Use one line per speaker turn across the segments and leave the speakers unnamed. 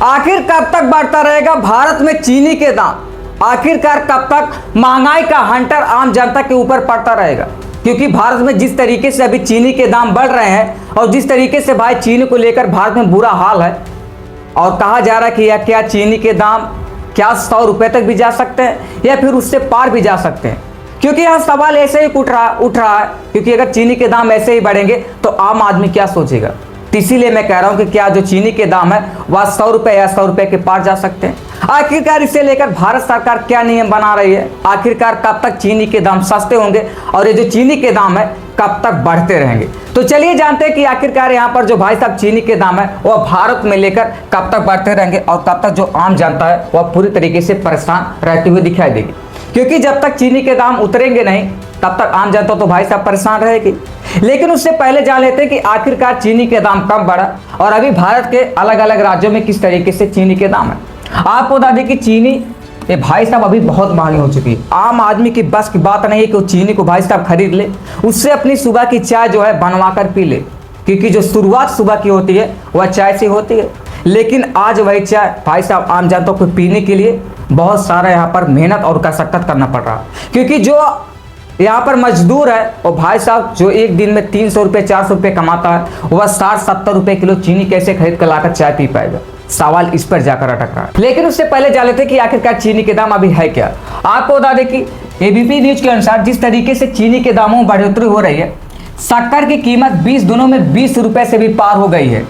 आखिर कब तक बढ़ता रहेगा भारत में चीनी के दाम? आखिरकार कब तक महंगाई का हंटर आम जनता के ऊपर पड़ता रहेगा? क्योंकि भारत में जिस तरीके से अभी चीनी के दाम बढ़ रहे हैं और जिस तरीके से भाई चीनी को लेकर भारत में बुरा हाल है, और कहा जा रहा है कि क्या चीनी के दाम क्या 100 रुपए तक भी जा सकते हैं या फिर उससे पार भी जा सकते हैं। क्योंकि यह सवाल ऐसे ही उठ रहा है क्योंकि अगर चीनी के दाम ऐसे ही बढ़ेंगे तो आम आदमी क्या सोचेगा। तो इसीलिए मैं कह रहा हूं कि क्या जो चीनी के दाम है वह 100 रुपए या 100 रुपए के पार जा सकते हैं। आखिरकार इसे लेकर भारत सरकार क्या नियम बना रही है? आखिरकार कब तक चीनी के दाम सस्ते होंगे और ये जो चीनी के दाम है कब तक बढ़ते रहेंगे? तो चलिए जानते हैं कि आखिरकार यहाँ पर जो भाई साहब चीनी के दाम है वह भारत में लेकर कब तक बढ़ते रहेंगे और कब तक जो आम जनता है वह पूरी तरीके से परेशान रहते हुए दिखाई देगी। क्योंकि जब तक चीनी के दाम उतरेंगे नहीं तब तक आम जनता तो भाई साहब परेशान रहेगी। लेकिन उससे पहले जान लेते हैं कि आखिरकार चीनी के दाम कब बढ़ा और अभी भारत के अलग अलग राज्यों में किस तरीके से चीनी के दाम है। आपको बता दें कि चीनी ये भाई साहब अभी बहुत महंगी हो चुकी है। आम आदमी की बस की बात नहीं है कि वो चीनी को भाई साहब खरीद ले, उससे अपनी सुबह की चाय जो है बनवा कर पी ले, क्योंकि जो शुरुआत सुबह की होती है वह चाय से होती है। लेकिन आज वही चाय भाई साहब आम जनता को पीने के लिए बहुत सारा यहाँ पर मेहनत और कसरत करना पड़ रहा है। क्योंकि जो यहाँ पर मजदूर है और भाई साहब जो एक दिन में 300 रुपये 400 रुपये कमाता है वह 60-70 रुपये किलो चीनी कैसे खरीद कर लाकर चाय पी पाएगा? सवाल इस पर जाकर अटक रहा है। लेकिन उससे पहले जान लेते कि आखिरकार चीनी के दाम अभी है क्या। आपको बता दें कि एबीपी न्यूज के अनुसार जिस तरीके से चीनी के दामों में बढ़ोतरी हो रही है, शक्कर की कीमत 20 दिनों में 20 रुपये से भी पार हो गई है।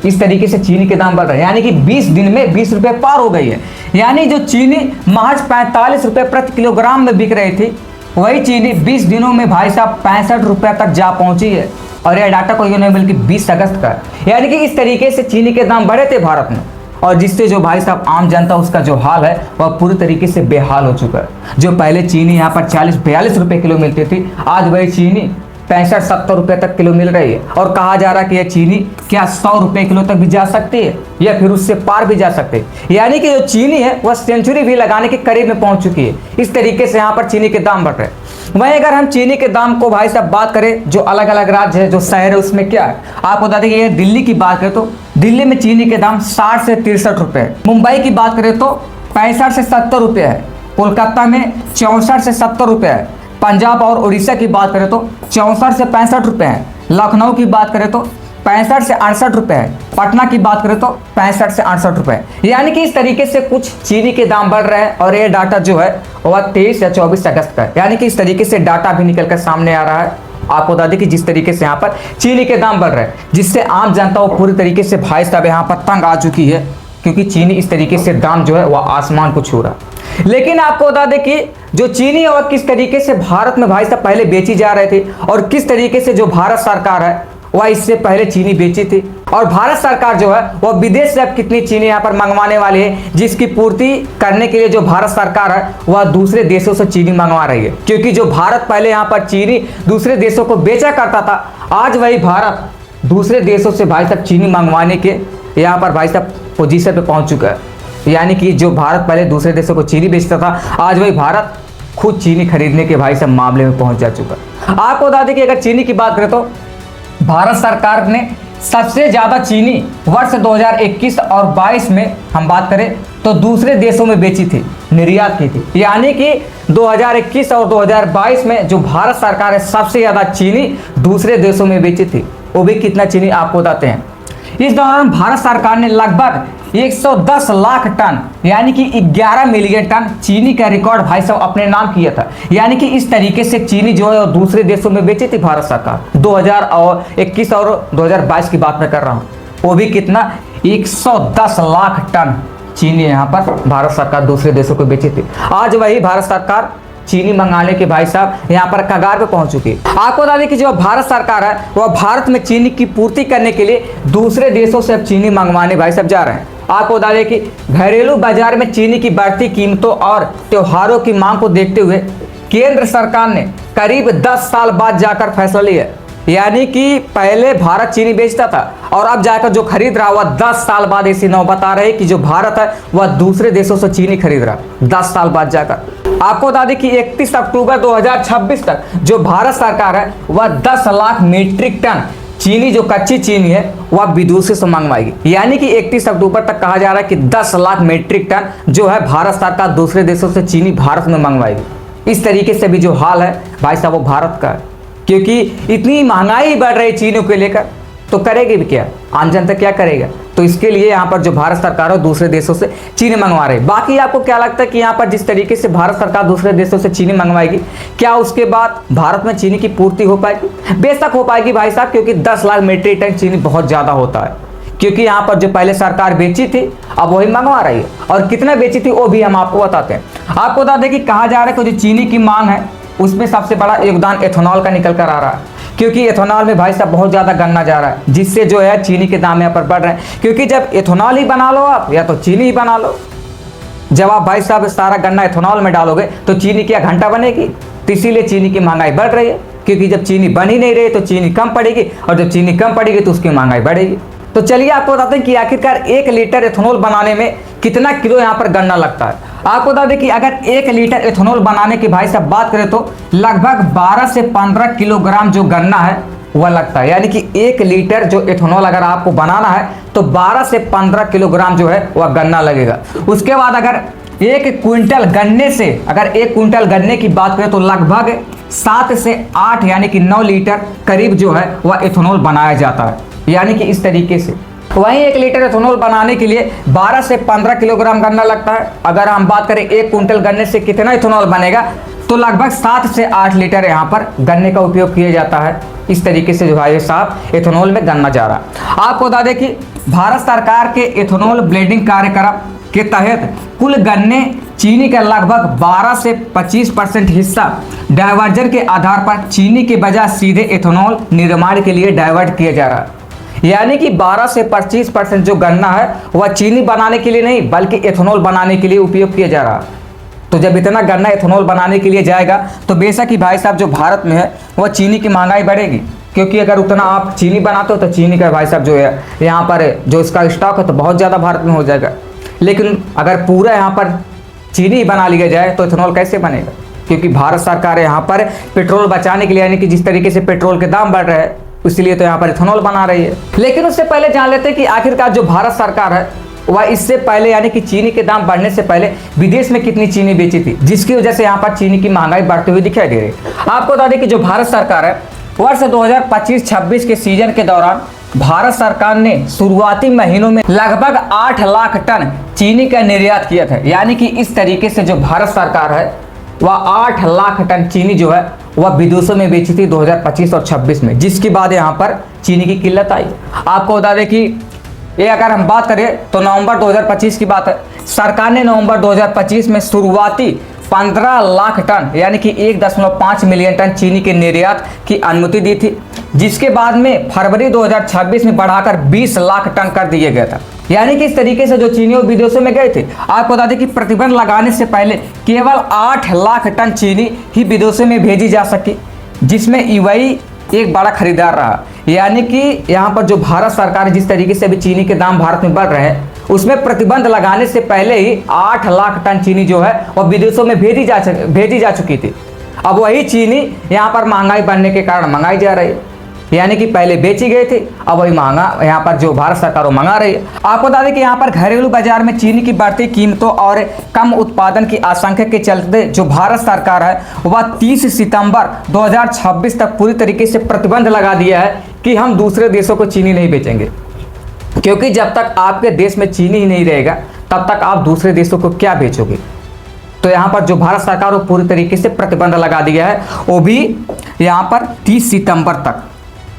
इस तरीके से चीनी के दाम बढ़ रहे हैं, यानी कि 20 दिन में 20 रुपये पार हो गई है। यानी जो चीनी महज 45 रुपये प्रति किलोग्राम में बिक रही थी वही चीनी 20 दिनों में भाई साहब 65 रुपये तक जा पहुंची है। और यह डाटा कोई नहीं बल्कि 20 अगस्त का है। यानी कि इस तरीके से चीनी के दाम बढ़े थे भारत में, और जिससे जो भाई साहब आम जनता उसका जो हाल है वह पूरी तरीके से बेहाल हो चुका है। जो पहले चीनी यहाँ पर 40-42 रुपये किलो मिलती थी, आज वही चीनी 65-70 रुपये तक किलो मिल रही है। और कहा जा रहा है कि यह चीनी क्या 100 रुपये किलो तक भी जा सकती है या फिर उससे पार भी जा सकती है। यानी कि जो चीनी है वह सेंचुरी भी लगाने के करीब में पहुंच चुकी है। इस तरीके से यहाँ पर चीनी के दाम बढ़ रहे हैं। वहीं अगर हम चीनी के दाम को भाई साहब बात करें, जो अलग अलग राज्य है, जो शहर है, उसमें क्या है आपको बता दें कि दिल्ली की बात करें तो दिल्ली में चीनी के दाम 60 से 63 रुपये है। मुंबई की बात करें तो 65 से 70 रुपये है। कोलकाता में 64 से 70 रुपये है। पंजाब और उड़ीसा की बात करें तो 64 से 65 रुपये है। लखनऊ की बात करें तो 65 से 68 रुपये है। पटना की बात करें तो 65 से 68 रुपये। यानी कि इस तरीके से कुछ चीनी के दाम बढ़ रहे हैं और ये डाटा जो है वह 23 या 24 अगस्त का है। यानी कि इस तरीके से डाटा भी निकल कर सामने आ रहा है। आपको बता दें कि जिस तरीके से यहाँ पर चीनी के दाम बढ़ रहे हैं, जिससे आम जनता वो पूरी तरीके से भाई साहब यहाँ पर तंग आ चुकी है, क्योंकि चीनी इस तरीके से दाम जो है वह आसमान को छू रहा है। लेकिन आपको बता दें कि जो चीनी है वह किस तरीके से भारत में भाई साहब पहले बेची जा रही थी और किस तरीके से जो भारत सरकार है वह इससे पहले चीनी बेची थी, और भारत सरकार जो है वह विदेश से अब कितनी चीनी यहाँ पर मंगवाने वाली है, जिसकी पूर्ति करने के लिए जो भारत सरकार है वह दूसरे देशों से चीनी मंगवा रही है। क्योंकि जो भारत पहले यहाँ पर चीनी दूसरे देशों को बेचा करता था, आज वही भारत दूसरे देशों से भाई साहब चीनी मंगवाने के यहाँ पर भाई साहब पोजीशन पे पहुंच चुका है। यानी कि जो भारत पहले दूसरे देशों को चीनी बेचता था, आज वही भारत खुद चीनी खरीदने के भाई साहब मामले में पहुंच जा चुका है। आपको बता दें कि अगर चीनी की बात करें तो भारत सरकार ने सबसे ज्यादा चीनी वर्ष 2021 और 22 में हम बात करें तो दूसरे देशों में बेची थी, निर्यात की थी। यानी कि 2021 और 2022 में जो भारत सरकार है सबसे ज्यादा चीनी दूसरे देशों में बेची थी। वो भी कितना चीनी आपको बताते हैं। इस दौरान भारत सरकार ने लगभग 110 लाख टन यानी कि 11 मिलियन टन चीनी का रिकॉर्ड भाई साहब अपने नाम किया था। यानी कि इस तरीके से चीनी जो है दूसरे देशों में बेची थी भारत सरकार। 2021 और 2022 की बात मैं कर रहा हूँ, वो भी कितना 110 लाख टन चीनी यहाँ पर भारत सरकार दूसरे देशों को बेची थी। आज वही भारत सरकार चीनी मंगाने के भाई साहब यहाँ पर कगार पे पहुंच चुकी है। आपको बता दें कि जो भारत सरकार है वह भारत में चीनी की पूर्ति करने के लिए दूसरे देशों से अब चीनी मंगवाने भाई साहब जा रहे हैं। आपको बता दें कि घरेलू बाजार में चीनी की बढ़ती कीमतों और त्योहारों की मांग को देखते हुए केंद्र सरकार ने करीब 10 साल बाद जाकर फैसला लिया। यानी कि पहले भारत चीनी बेचता था और अब जाकर जो खरीद रहा वह 10 साल बाद ऐसी नौबत आ रही कि जो भारत है वह दूसरे देशों से चीनी खरीद रहा 10 साल बाद जाकर। आपको बता दें कि 31 अक्टूबर 2026 तक जो भारत सरकार है वह 10 लाख मीट्रिक टन चीनी जो कच्ची चीनी है वह विदेशों से मंगवाएगी। यानी कि 31 अक्टूबर तक कहा जा रहा है कि 10 लाख मीट्रिक टन जो है भारत सरकार दूसरे देशों से चीनी भारत में मंगवाएगी। इस तरीके से भी जो हाल है भाई साहब वो भारत का है, क्योंकि इतनी महंगाई बढ़ रही है चीनी को लेकर, तो करेगी भी क्या, आम जनता क्या करेगा। तो इसके लिए यहाँ पर जो भारत सरकार है दूसरे देशों से चीनी मंगवा रही है। बाकी आपको क्या लगता है कि यहाँ पर जिस तरीके से भारत सरकार दूसरे देशों से चीनी मंगवाएगी, क्या उसके बाद भारत में चीनी की पूर्ति हो पाएगी? बेशक हो पाएगी भाई साहब, क्योंकि 10 लाख मीट्रिक टन चीनी बहुत ज़्यादा होता है। क्योंकि यहाँ पर जो पहले सरकार बेची थी अब वही मंगवा रही है, और कितना बेची थी वो भी हम आपको बताते हैं। आपको बता दें कि कहा जा रहा है कि जो चीनी की मांग है उसमें सबसे बड़ा योगदान एथेनॉल का निकल कर आ रहा है, क्योंकि एथेनॉल में भाई साहब बहुत ज़्यादा गन्ना जा रहा है, जिससे जो है चीनी के दाम यहाँ पर बढ़ रहे हैं। क्योंकि जब एथेनॉल ही बना लो आप, या तो चीनी ही बना लो, जब आप भाई साहब सारा गन्ना एथेनॉल में डालोगे तो चीनी क्या घंटा बनेगी। तो इसीलिए चीनी की महंगाई बढ़ रही है, क्योंकि जब चीनी बन ही नहीं रही तो चीनी कम पड़ेगी, और जब चीनी कम पड़ेगी तो उसकी महंगाई बढ़ेगी। तो चलिए आपको बताते हैं कि आखिरकार 1 लीटर एथेनॉल बनाने में कितना किलो यहाँ पर गन्ना लगता है। आपको बता दें कि अगर 1 लीटर एथेनॉल बनाने की भाई साहब बात करें तो लगभग 12 से 15 किलोग्राम जो गन्ना है वह लगता है। यानी कि 1 लीटर जो एथेनॉल अगर आपको बनाना है तो 12 से 15 किलोग्राम जो है वह गन्ना लगेगा। उसके बाद अगर 1 क्विंटल गन्ने से, अगर 1 क्विंटल गन्ने की बात करें तो लगभग 7 से 8 यानी कि 9 लीटर करीब जो है वह एथेनॉल बनाया जाता है। यानी कि इस तरीके से वहीं 1 लीटर एथेनॉल बनाने के लिए 12 से 15 किलोग्राम गन्ना लगता है। अगर हम बात करें 1 क्विंटल गन्ने से कितना एथेनॉल बनेगा, तो लगभग 7 से 8 लीटर यहाँ पर गन्ने का उपयोग किया जाता है। इस तरीके से जो है साहब एथेनॉल में गन्ना जा रहा है। आपको बता दें कि भारत सरकार के एथेनॉल ब्लेंडिंग कार्यक्रम के तहत कुल गन्ने चीनी का लगभग 12 से 25% हिस्सा डायवर्जन के आधार पर चीनी के बजाय सीधे एथेनॉल निर्माण के लिए डाइवर्ट किया जा रहा है। यानी कि 12 से 25% जो गन्ना है वह चीनी बनाने के लिए नहीं बल्कि एथेनॉल बनाने के लिए उपयोग किया जा रहा है। तो जब इतना गन्ना एथेनॉल बनाने के लिए जाएगा तो बेशक ही भाई साहब जो भारत में है वह चीनी की महंगाई बढ़ेगी, क्योंकि अगर उतना आप चीनी बनाते हो तो चीनी का भाई साहब जो है यहाँ पर जो इसका स्टॉक है तो बहुत ज़्यादा भारत में हो जाएगा। लेकिन अगर पूरा यहाँ पर चीनी बना लिया जाए तो एथेनॉल कैसे बनेगा, क्योंकि भारत सरकार यहाँ पर पेट्रोल बचाने के लिए, यानी कि जिस तरीके से पेट्रोल के दाम बढ़ रहे हैं इसलिए तो यहाँ पर एथेनॉल बना रही है। लेकिन उससे पहले जान लेते हैं कि आखिरकार जो भारत सरकार है वह इससे पहले, यानी कि चीनी के दाम बढ़ने से पहले विदेश में कितनी चीनी बेची थी, जिसकी वजह से यहाँ पर चीनी की महंगाई बढ़ती हुई दिखाई दे रही है। आपको बता दें कि जो भारत सरकार है वर्ष 2025-26 के सीजन के दौरान भारत सरकार ने शुरुआती महीनों में लगभग 8 लाख टन चीनी का निर्यात किया था। यानी कि इस तरीके से जो भारत सरकार है वह 8 लाख टन चीनी जो है वह विदेशों में बेची थी 2025 और 26 में, जिसके बाद यहाँ पर चीनी की किल्लत आई। आपको बता दें कि ये अगर हम बात करें तो नवंबर 2025 की बात है, सरकार ने नवंबर 2025 में शुरुआती 15 लाख टन यानी कि 1.5 मिलियन टन चीनी के निर्यात की अनुमति दी थी, जिसके बाद में फरवरी 2026 में बढ़ाकर 20 लाख टन कर दिया गया था। यानी कि इस तरीके से जो चीनी विदेशों में गए थे। आपको बता दें कि प्रतिबंध लगाने से पहले केवल 8 लाख टन चीनी ही विदेशों में भेजी जा सकी, जिसमें यूएई एक बड़ा खरीदार रहा। यानी कि यहाँ पर जो भारत सरकार जिस तरीके से अभी चीनी के दाम भारत में बढ़ रहे हैं उसमें प्रतिबंध लगाने से पहले ही 8 लाख टन चीनी जो है वह विदेशों में भेजी जा चुकी थी। अब वही चीनी यहाँ पर महंगाई बढ़ने के कारण मंगाई जा रही है, यानी कि पहले बेची गई थी अब वही महंगा यहाँ पर जो भारत सरकार वो मंगा रही है। आपको बता दें कि यहाँ पर घरेलू बाजार में चीनी की बढ़ती कीमतों और कम उत्पादन की आशंका के चलते जो भारत सरकार है वह 30 सितंबर 2026 तक पूरी तरीके से प्रतिबंध लगा दिया है कि हम दूसरे देशों को चीनी नहीं बेचेंगे, क्योंकि जब तक आपके देश में चीनी ही नहीं रहेगा तब तक आप दूसरे देशों को क्या बेचोगे। तो यहाँ पर जो भारत सरकार वो पूरी तरीके से प्रतिबंध लगा दिया है, वो भी यहाँ पर 30 सितंबर तक।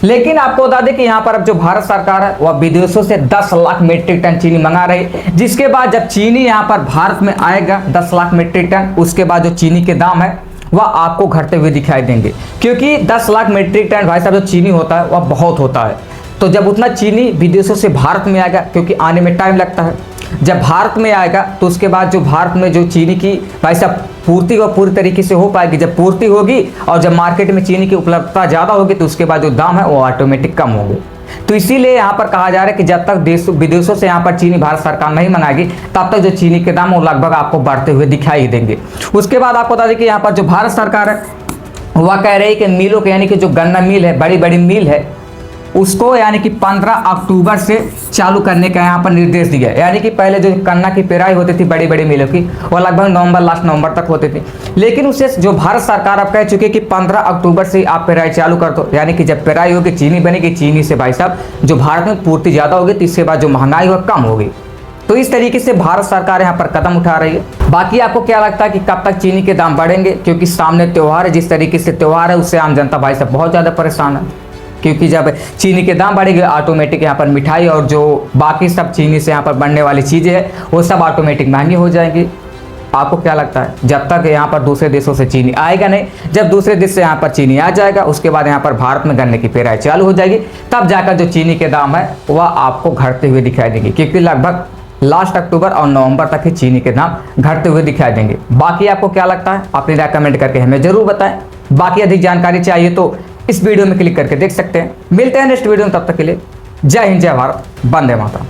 लेकिन आपको बता दें कि यहाँ पर अब जो भारत सरकार है वह विदेशों से 10 लाख मीट्रिक टन चीनी मंगा रही है, जिसके बाद जब चीनी यहाँ पर भारत में आएगा 10 लाख मीट्रिक टन, उसके बाद जो चीनी के दाम है वह आपको घटते हुए दिखाई देंगे, क्योंकि 10 लाख मीट्रिक टन भाई साहब जो चीनी होता है वह बहुत होता है। तो जब उतना चीनी विदेशों से भारत में आएगा, क्योंकि आने में टाइम लगता है, जब भारत में आएगा तो उसके बाद जो भारत में जो चीनी की भाई साहब पूर्ति वह पूरी तरीके से हो पाएगी। जब पूर्ति होगी और जब मार्केट में चीनी की उपलब्धता ज़्यादा होगी तो उसके बाद जो दाम है वो ऑटोमेटिक कम होंगे। तो इसीलिए यहाँ पर कहा जा रहा है कि जब तक विदेशों से यहाँ पर चीनी भारत सरकार नहीं मंगाएगी तब तक जो चीनी के दाम वो लगभग आपको बढ़ते हुए दिखाई ही देंगे। उसके बाद आपको बता दें कि यहाँ पर जो भारत सरकार है वह कह रही है कि मिलों के, यानी कि जो गन्ना मिल है, बड़ी बड़ी मिल है, उसको यानी कि 15 अक्टूबर से चालू करने का यहाँ पर निर्देश दिया है। यानी कि पहले जो गन्ना की पेराई होती थी बड़ी बड़ी मिलों की, वो लगभग नवंबर, लास्ट नवंबर तक होती थी, लेकिन उसे जो भारत सरकार अब कह चुकी है कि 15 अक्टूबर से आप पेराई चालू कर दो। यानी कि जब पेराई होगी, चीनी बनेगी, चीनी से भाई साहब जो भारत में पूर्ति ज़्यादा होगी, तो इसके बाद जो महंगाई होगी कम होगी। तो इस तरीके से भारत सरकार यहाँ पर कदम उठा रही है। बाकी आपको क्या लगता है कि कब तक चीनी के दाम बढ़ेंगे? क्योंकि सामने त्यौहार है, जिस तरीके से त्यौहार है उससे आम जनता भाई साहब बहुत ज़्यादा परेशान है, क्योंकि जब चीनी के दाम बढ़ेंगे ऑटोमेटिक यहाँ पर मिठाई और जो बाकी सब चीनी से यहाँ पर बनने वाली चीज़ें हैं वो सब ऑटोमेटिक महंगी हो जाएंगी। आपको क्या लगता है जब तक यहाँ पर दूसरे देशों से चीनी आएगा नहीं, जब दूसरे देश से यहाँ पर चीनी आ जाएगा उसके बाद यहाँ पर भारत में गन्ने की पेराई चालू हो जाएगी, तब जाकर जो चीनी के दाम है वह आपको घटते हुए दिखाई देंगे, क्योंकि लगभग लास्ट अक्टूबर और नवंबर तक ही चीनी के दाम घटते हुए दिखाई देंगे। बाकी आपको क्या लगता है अपनी राय कमेंट करके हमें जरूर बताएं। बाकी अधिक जानकारी चाहिए तो इस वीडियो में क्लिक करके देख सकते हैं। मिलते हैं नेक्स्ट वीडियो में, तब तक के लिए जय हिंद, जय भारत, वंदे मातरम।